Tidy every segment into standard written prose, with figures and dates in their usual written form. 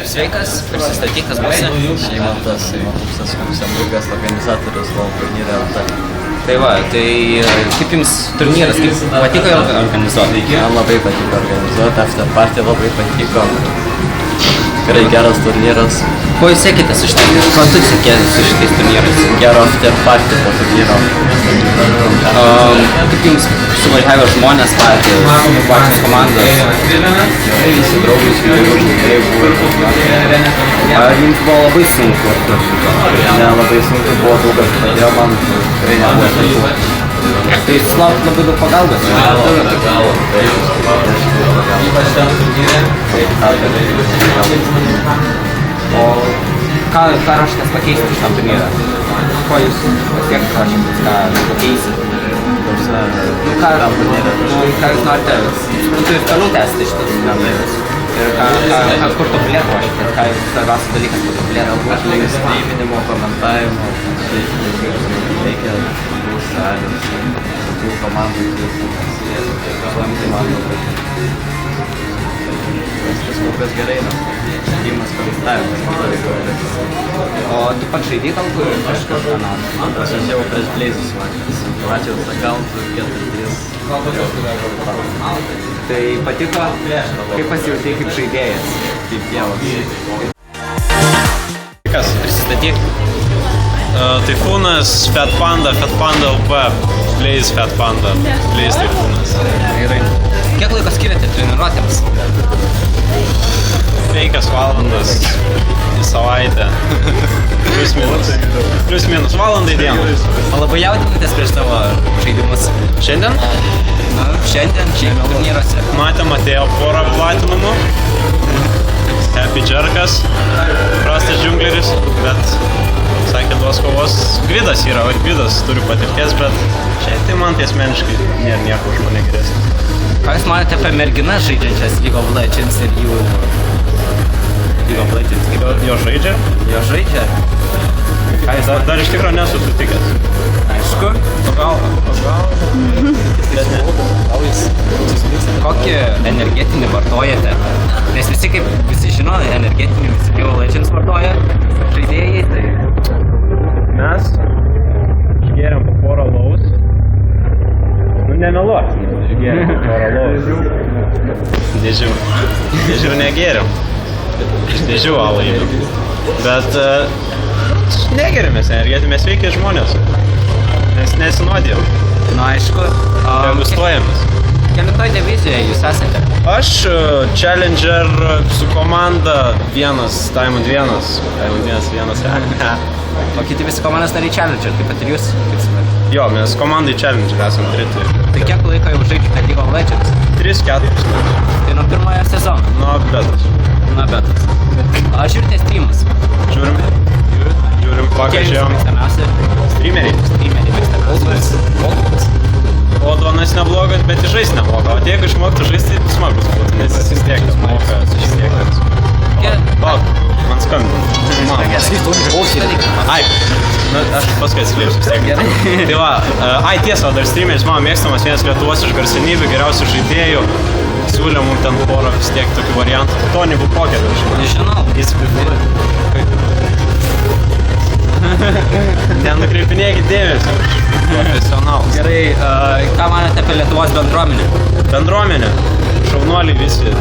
Sveikas, prisistatyk, kas būsi. Eimantas Liuksemburgas, organizatorius turnyre LT. Tai va, tai kaip jums turnyras, kaip patiko organizuoti? Man labai patiko organizuoti, after party labai patiko. Tikrai geras turnyras. Ko jūs siekite su šitais? Ko tu siekėsi su šitais turnyrais? Gero after party po turnyro. Kaip jums suvažiavę žmonės pačios komandos? Gerai, visi draugiški, žaidėjai buvo. Ar jums buvo labai sunku? Ne, labai sunku buvo, daug kas padėjo man, tikrai nebuvo sunku. Tai jūs sulaukit labai daug pagalbos? Ypač ten turnyre. O ką ruošiatės pakeisti šitam turnyrą? Ko jūs pasiekti ruošiatės, ką pakeisit? Ką jūs norite, suprantu, ir toliau tęsti šitas turnyras? Ir kur tobulėti ruošiatės? Ką jūs svarbiausias dalykas kur tobulėti? Galbūt steiminimo, komentavimo, reikia bus sąlygos, tokių komandų pasijęs, viskas kol kas gerai, žaidimas, komentavimas. O tu pats žaidai galbūt kažkas kanalą? Aš jau prieš Blazers vakar, Latvijos akkauntų 4-3. Tai patiko, kaip pasijautai kaip žaidėjas? Kaip dievas. Kas? Prisistatyk. Taifūnas, Fat Panda UP, Blaze Fat Panda, Blaze Taifūnas. Gerai. Kiek laiko skiriate treniruotėms? 5 valandas į savaitę. Plius minus valandai dieną. O labai jaudinatės prieš savo žaidimus? Šiandien Šiandien, šiaip turnyruose. matėm atėjo porą platinumų. Happy Jerkas, prastas džiungleris, bet sakė, duos kovos. Gvidas yra, o Gvidas turi patirties, bet šiaip tai man tai asmeniškai nėra nieko už mane geresnis. Ką jūs manote apie merginas žaidžiančias League of Legends ir jų... League of Legends? Jo žaidžia? Jo žaidžia? Ką jūs manote? Dar iš tikro nesu sutikęs. Aišku. Gal. Bet ne. Kokį energetinį vartojate? Nes visi žino, energetinį visi League of Legends vartoja žaidėjai, tai... Mes išgėrėm po porą laus. Nemeluok, išgėrėm po porą laus. Dėžių negėrėm. Iš dėžių alą įdėm. Bet negeriam mes energetinį, mes veikia žmonės. Mes nesinuodėjom. Na, aišku. Degustuojamės. Kelintoj divizijoje jūs esate? Aš Challenger su komanda vienas, Diamond 1. Diamond 1. O kiti visi komandos nariai Challenger, taip pat ir jūs, kaip suprantu. Jo, mes komandai Challenger esam treti. Tai kiek laiko jau žaidžiate League of Legends? 3-4 metus. Tai nuo pirmojo sezono? Nuo betas. Na, bet. A žiūrite streamus? Žiūrim, vakar žiūrėjom. Mėgstamiausi? Streameriai. Streameriai mėgstamiausi. Odonas neblogas, bet ir žaist nemoka. O jeigu išmoktų žaisti, tai smagus būtų, nes jis vis tiek moka susitiekti. Lauk, man skambina. Ai, aš paskui atsiliepsiu vis tiek. Tai va, tiesa, dar streameris mano mėgstamas, vienas Lietuvos iš garsenybių, geriausių žaidėjų. Siūlė mums ten porą vis tiek tokių variantų. Tony Bupokerio, žinau. Nežinau. Jis nenukreipinėkit dėmesio. Profesionalus. Gerai, ką manote apie Lietuvos bendruomenę? Bendruomenė. Šaunuoliai visi.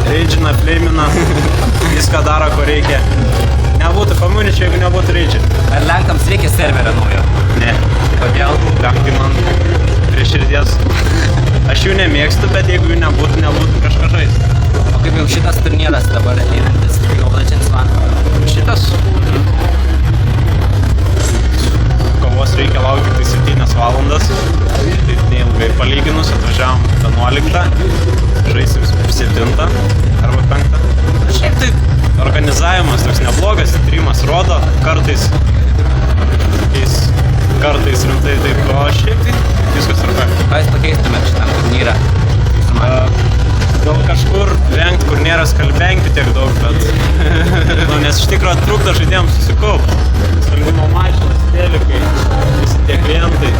Reidžina, flamina. Viską daro, ko reikia. Nebūtų community, jeigu nebūtų reidžina. Ar Lenkams reikia serverio naujo? Ne. Kodėl? Lenkai man prie širdies. Aš jų nemėgstu, bet jeigu jų nebūtų kažką žaisti. O kaip jau šitas turnyras dabar einantis League of Legends One? Šitas kovos reikia laukti tik 7 valandas. Taip neilgai palyginus, atvažiavom 11, žaisim 7 arba 5. Šiaip tai organizavimas toks neblogas, streamas rodo, kartais rimtai taip, o šiaip tai viskas tvarka. Ką jūs pakeistumėt šitam turnyrą? Gal kažkur vengt, kur nėra skalbenkių tiek daug, bet nes iš tikrųjų trukdo žaidėjams susikaupti. Skalbimo mašinas, telikai, visi tie klientai.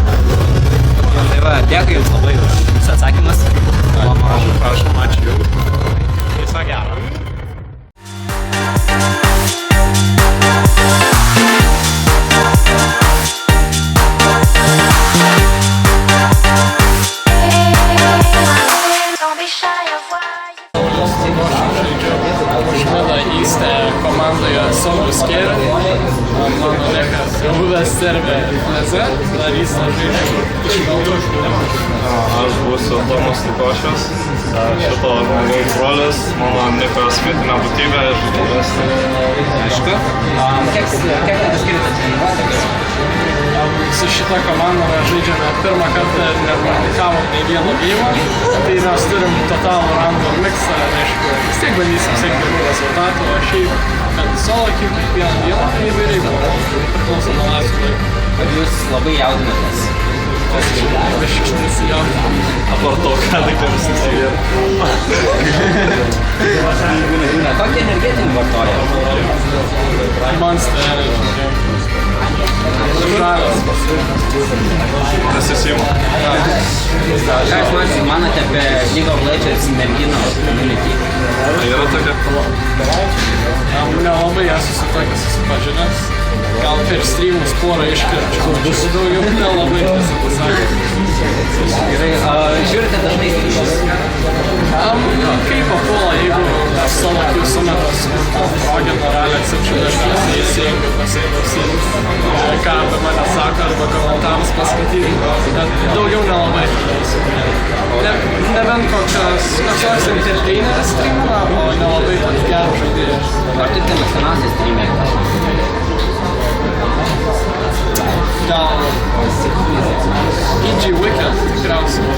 Tai va, dėkui jums labai už jūsų atsakymas. Prašom, ačiū. Viso gero. Švedą įstę komandoje Saulius Kėrė, mano Lekas jau buvęs servė Leze, darys žaidžiu iš Melų. Aš būsiu Tomas Lukošius, šito žmogaus brolis, mano Nikas vietinė būtybė ir žaidėjas. Aišku. Kiek tai skirite treniruotėmis? Su šita komanda mes žaidžiame pirmą kartą ir nepraktikavome nei vieno geimo, tai mes turim totalų random mixą, aišku, vis tiek bandysim siekti gerų rezultatų, o šiaip, kad solo kiekvieną dieną, tai įvairiai būna, priklauso nuo laisvų laiko. Ar jūs labai jaudinatės? Aš iš nesijaudinu. Apart to, ką tik tai visi įsivėrė. Kokį energetinį vartoja? Monster Energy. Žalias. Nesisima. Ką jūs manote apie League of Legends merginų community? Yra tokia? Nelabai esu su tokia susipažinęs. Gal per streamus porą iškirčiau. Daugiau nelabai tiesą pasakė. Gerai, žiūrite dažnai streamus? Kai papuola, jeigu solo kių sumetas progino realiai atsipčiu dažniausiai įsijungiu pasiklausyti, ką apie mane sako arba komentarus paskaityti, bet daugiau nelabai. Nebent kokios entertaineris streamina, o nelabai toks geras žaidėjas. Ar turite mėgstamiausią streamerį? Gal EG Wicked tikriausiai.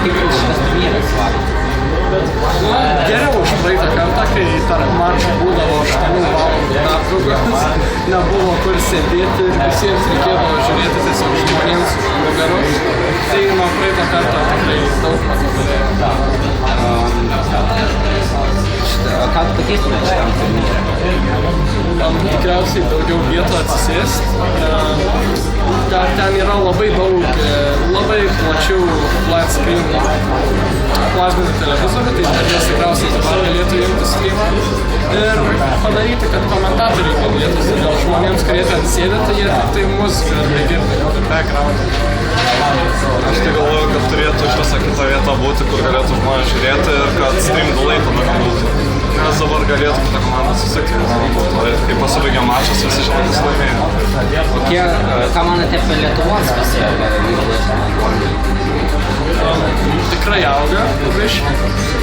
Kaip jums šitas turnyras varo? Geriau už praeitą kartą, kai tarp mačų būdavo 8 valandų pertraukos, nebuvo kur sėdėti ir visiems reikėdavo žiūrėti tiesiog žmonėms už nugaros. Tai nuo praeitą kartą tikrai daug patobulėjo. Ką tu pakeistumėt šitam turnyrą? Tikriausiai daugiau vietų atsisėst. Ten yra labai daug, labai plačių flat screen plazminių televizorių, tai dažniausiai tikriausiai dabar galėtų imti streamą ir padaryti, kad komentatoriai galėtų, gal žmonėms, kurie ten sėdė, tai jie tik tai muziką girdi, background. Aš tai galvoju, kad turėtų iš visą kitą vietą būti, kur galėtų žmonės žiūrėti ir kad stream delay tada nebūtų. Nes dabar galėtų kita komanda susitikti. Ir kai pasibaigia mačas, visi žino, kas laimėjo. Ką manote apie Lietuvos visą League of Legends? Tikrai auga biškį.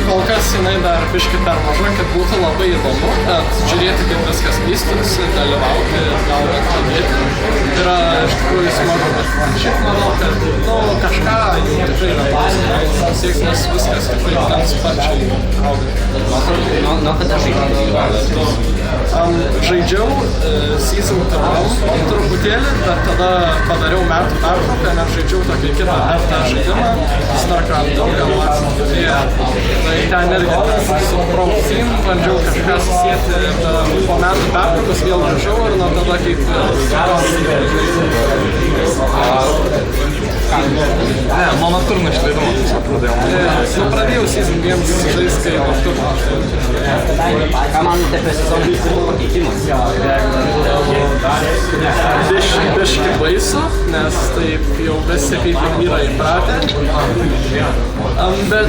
Kol kas jinai dar biškį per maža, kad būtų labai įdomu, bet žiūrėti, kaip viskas vystosi, dalyvauti ir gal net padėti. Yra iš tikrųjų smagu, bet šiaip manau, kad kažką tikrai yra pasiekti, nes viskas tikrai ten sparčiai auga. Nuo kada žaidžiu? Žaidžiau season pirmam truputėlį, bet tada padariau metų pertrauką, nes žaidžiau tokį kitą RT žaidimą, StarCraft 2, gal atsidūrė. Tai ten irgi su Pro Team bandžiau kažką susėti, po metų pertraukos vėl grįžau ir nuo tada kaip Ne, nuo nocturno išleidimo tiesiog pradėjau. Pradėjau season 1 žaisti kai nocturno. Ką manote apie sezoną pakeitimus? Biškį baisu, nes taip jau visi kaip ir yra įpratę. Bet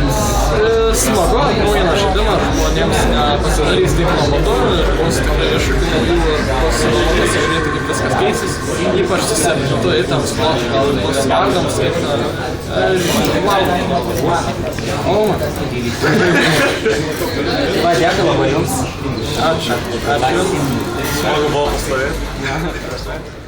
smagu, atnaujina žaidimą, žmonėms jiems pasidarys taip nuobodu ir bus tikrai iššūkių naujų ir bus įdomu pasižiūrėti, kaip viskas keisis, ypač su 7 tam slotu, gal bus vardams, kaip Va, dėkui labai jums. Ačiū. Smagu buvo pastovėti.